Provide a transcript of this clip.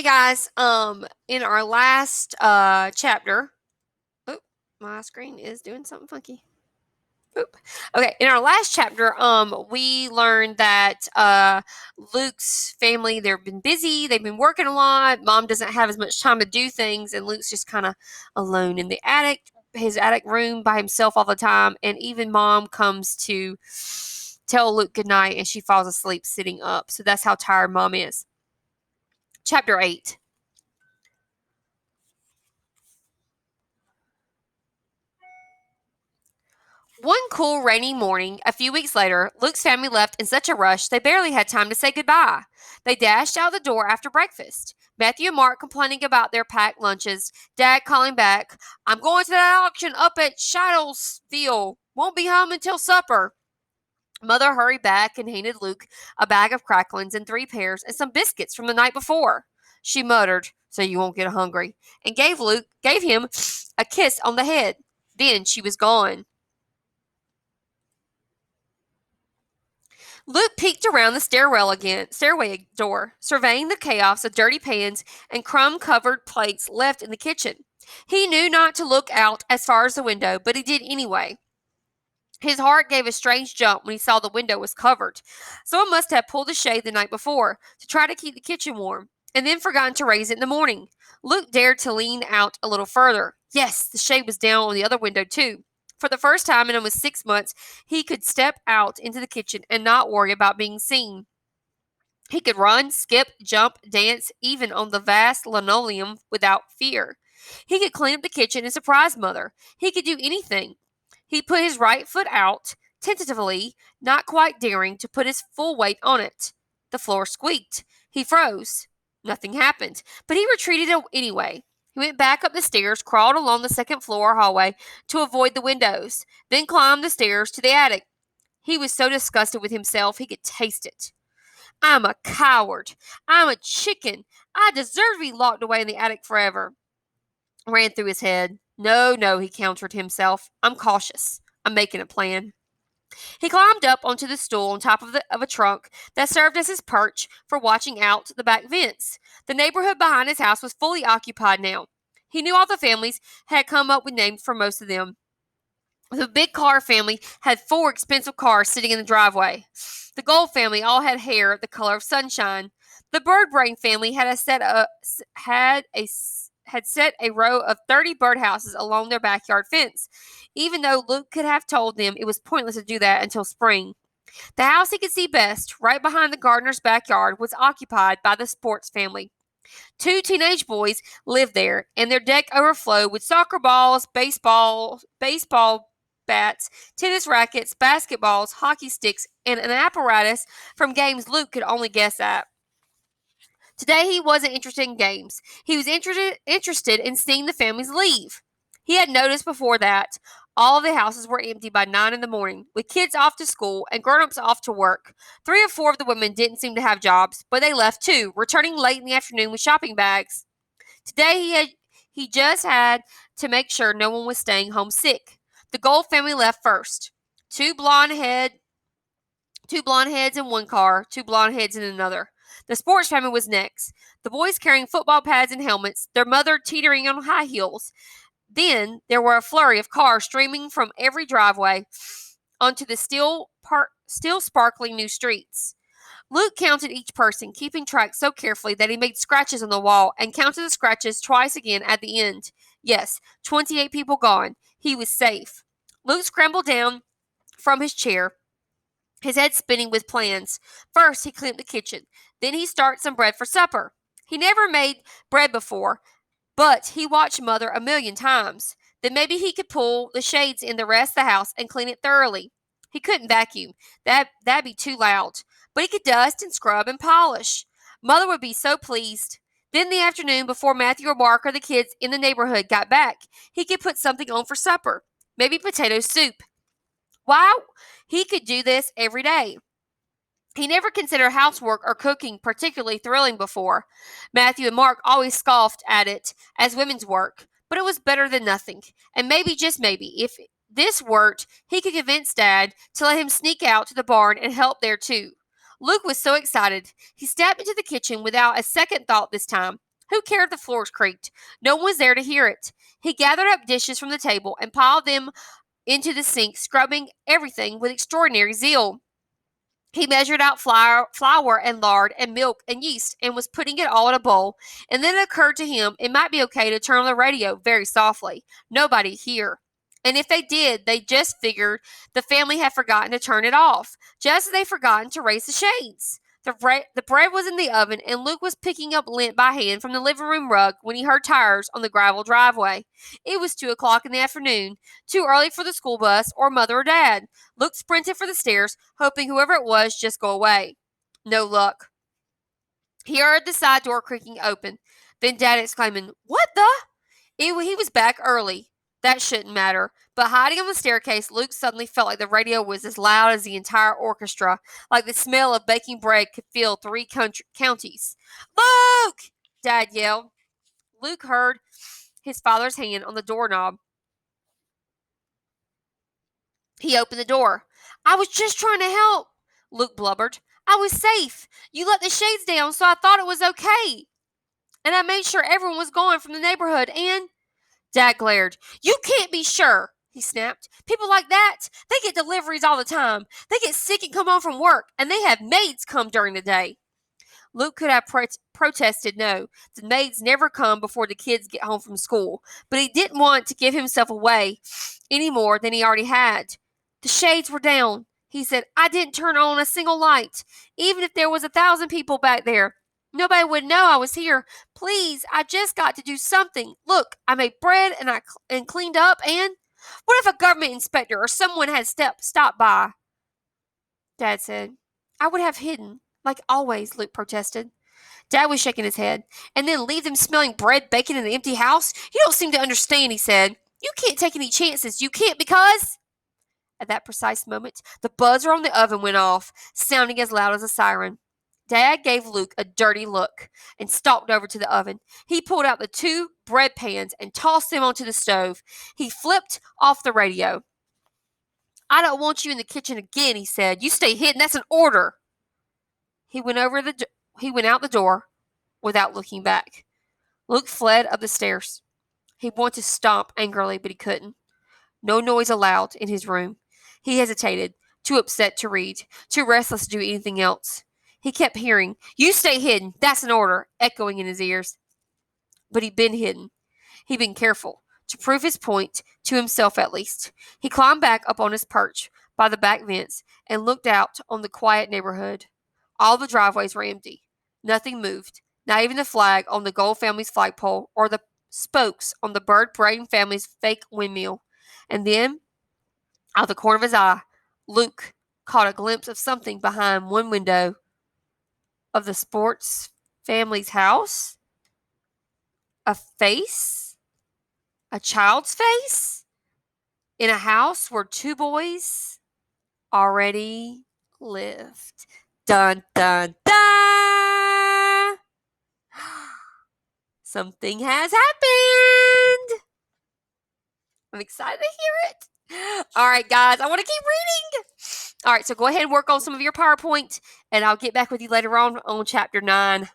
Hey guys, in our last chapter, oop, my screen is doing something funky. Oop. Okay, in our last chapter, we learned that Luke's family, they've been busy, they've been working a lot. Mom doesn't have as much time to do things, and Luke's just kind of alone in the attic, his attic room by himself all the time. And even Mom comes to tell Luke goodnight, and she falls asleep sitting up. So that's how tired Mom is. Chapter 8. One cool rainy morning, a few weeks later, Luke's family left in such a rush they barely had time to say goodbye. They dashed out the door after breakfast. Matthew and Mark complaining about their packed lunches, Dad calling back, I'm going to that auction up at Shadowsville. Won't be home until supper. Mother hurried back and handed Luke a bag of cracklings and 3 pears and some biscuits from the night before. She muttered, so you won't get hungry, and gave him a kiss on the head. Then she was gone. Luke peeked around the stairway door, surveying the chaos of dirty pans and crumb-covered plates left in the kitchen. He knew not to look out as far as the window, but he did anyway. His heart gave a strange jump when he saw the window was covered. Someone must have pulled the shade the night before to try to keep the kitchen warm, and then forgotten to raise it in the morning. Luke dared to lean out a little further. Yes, the shade was down on the other window, too. For the first time in almost 6 months, he could step out into the kitchen and not worry about being seen. He could run, skip, jump, dance, even on the vast linoleum without fear. He could clean up the kitchen and surprise Mother. He could do anything. He put his right foot out, tentatively, not quite daring to put his full weight on it. The floor squeaked. He froze. Nothing happened, but he retreated anyway. He went back up the stairs, crawled along the second floor hallway to avoid the windows, then climbed the stairs to the attic. He was so disgusted with himself he could taste it. I'm a coward. I'm a chicken. I deserve to be locked away in the attic forever. Ran through his head. No, no, he countered himself. I'm cautious. I'm making a plan. He climbed up onto the stool on top of a trunk that served as his perch for watching out the back vents. The neighborhood behind his house was fully occupied now. He knew all the families, had come up with names for most of them. The big Carr family had 4 expensive cars sitting in the driveway. The Gold family all had hair the color of sunshine. The Birdbrain family had set a row of 30 birdhouses along their backyard fence, even though Luke could have told them it was pointless to do that until spring. The house he could see best, right behind the gardener's backyard, was occupied by the Sports family. 2 teenage boys lived there, and their deck overflowed with soccer balls, baseball bats, tennis rackets, basketballs, hockey sticks, and an apparatus from games Luke could only guess at. Today he wasn't interested in games. He was interested in seeing the families leave. He had noticed before that all of the houses were empty by 9 in the morning, with kids off to school and grown-ups off to work. 3 or 4 of the women didn't seem to have jobs, but they left too, returning late in the afternoon with shopping bags. Today he just had to make sure no one was staying home sick. The Gold family left first. Two blonde heads in one car, 2 blonde heads in another. The Sports family was next. The boys carrying football pads and helmets, their mother teetering on high heels. Then there were a flurry of cars streaming from every driveway onto the still sparkling new streets. Luke counted each person, keeping track so carefully that he made scratches on the wall and counted the scratches twice again at the end. Yes, 28 people gone. He was safe. Luke scrambled down from his chair, his head spinning with plans. First, he cleaned the kitchen. Then he started some bread for supper. He never made bread before, but he watched Mother a million times. Then maybe he could pull the shades in the rest of the house and clean it thoroughly. He couldn't vacuum. That'd be too loud. But he could dust and scrub and polish. Mother would be so pleased. Then the afternoon, before Matthew or Mark or the kids in the neighborhood got back, he could put something on for supper. Maybe potato soup. Wow, he could do this every day. He never considered housework or cooking particularly thrilling before. Matthew and Mark always scoffed at it as women's work, but it was better than nothing. And maybe, just maybe, if this worked, he could convince Dad to let him sneak out to the barn and help there too. Luke was so excited. He stepped into the kitchen without a second thought this time. Who cared if the floors creaked? No one was there to hear it. He gathered up dishes from the table and piled them into the sink, scrubbing everything with extraordinary zeal. He measured out flour and lard and milk and yeast and was putting it all in a bowl. And then it occurred to him it might be okay to turn on the radio very softly. Nobody here. And if they did, they just figured the family had forgotten to turn it off, just as they'd forgotten to raise the shades. The bread was in the oven, and Luke was picking up lint by hand from the living room rug when he heard tires on the gravel driveway. It was 2 o'clock in the afternoon, too early for the school bus or mother or dad. Luke sprinted for the stairs, hoping whoever it was just go away. No luck. He heard the side door creaking open, then Dad exclaiming, "What the?" He was back early. That shouldn't matter. But hiding on the staircase, Luke suddenly felt like the radio was as loud as the entire orchestra, like the smell of baking bread could fill 3 counties. "Luke!" Dad yelled. Luke heard his father's hand on the doorknob. He opened the door. "I was just trying to help," Luke blubbered. "I was safe. You let the shades down, so I thought it was okay. And I made sure everyone was gone from the neighborhood, and—" Dad glared. "You can't be sure," he snapped. "People like that, they get deliveries all the time. They get sick and come home from work, and they have maids come during the day." Luke could have protested no. The maids never come before the kids get home from school. But he didn't want to give himself away any more than he already had. "The shades were down," he said. "I didn't turn on a single light. Even if there was 1,000 people back there, nobody would know I was here. Please, I just got to do something. Look, I made bread and cleaned up, and—" "What if a government inspector or someone had stopped by?" Dad said. "I would have hidden, like always," Luke protested. Dad was shaking his head. "And then leave them smelling bread baking in an empty house? You don't seem to understand," he said. "You can't take any chances. You can't because—" At that precise moment, the buzzer on the oven went off, sounding as loud as a siren. Dad gave Luke a dirty look and stalked over to the oven. He pulled out the 2 bread pans and tossed them onto the stove. He flipped off the radio. "I don't want you in the kitchen again," he said. "You stay hidden. That's an order." He went out the door without looking back. Luke fled up the stairs. He wanted to stomp angrily, but he couldn't. No noise allowed in his room. He hesitated, too upset to read, too restless to do anything else. He kept hearing, "You stay hidden, that's an order," echoing in his ears. But he'd been hidden. He'd been careful, to prove his point, to himself at least. He climbed back up on his perch by the back fence and looked out on the quiet neighborhood. All the driveways were empty. Nothing moved, not even the flag on the Gold family's flagpole or the spokes on the Bird Brain family's fake windmill. And then, out of the corner of his eye, Luke caught a glimpse of something behind one window of the Sports family's house. A face? A child's face? In a house where 2 boys already lived. Dun, dun, dun! Something has happened! I'm excited to hear it. All right, guys, I want to keep reading. All right, so go ahead and work on some of your PowerPoint, and I'll get back with you later on chapter 9.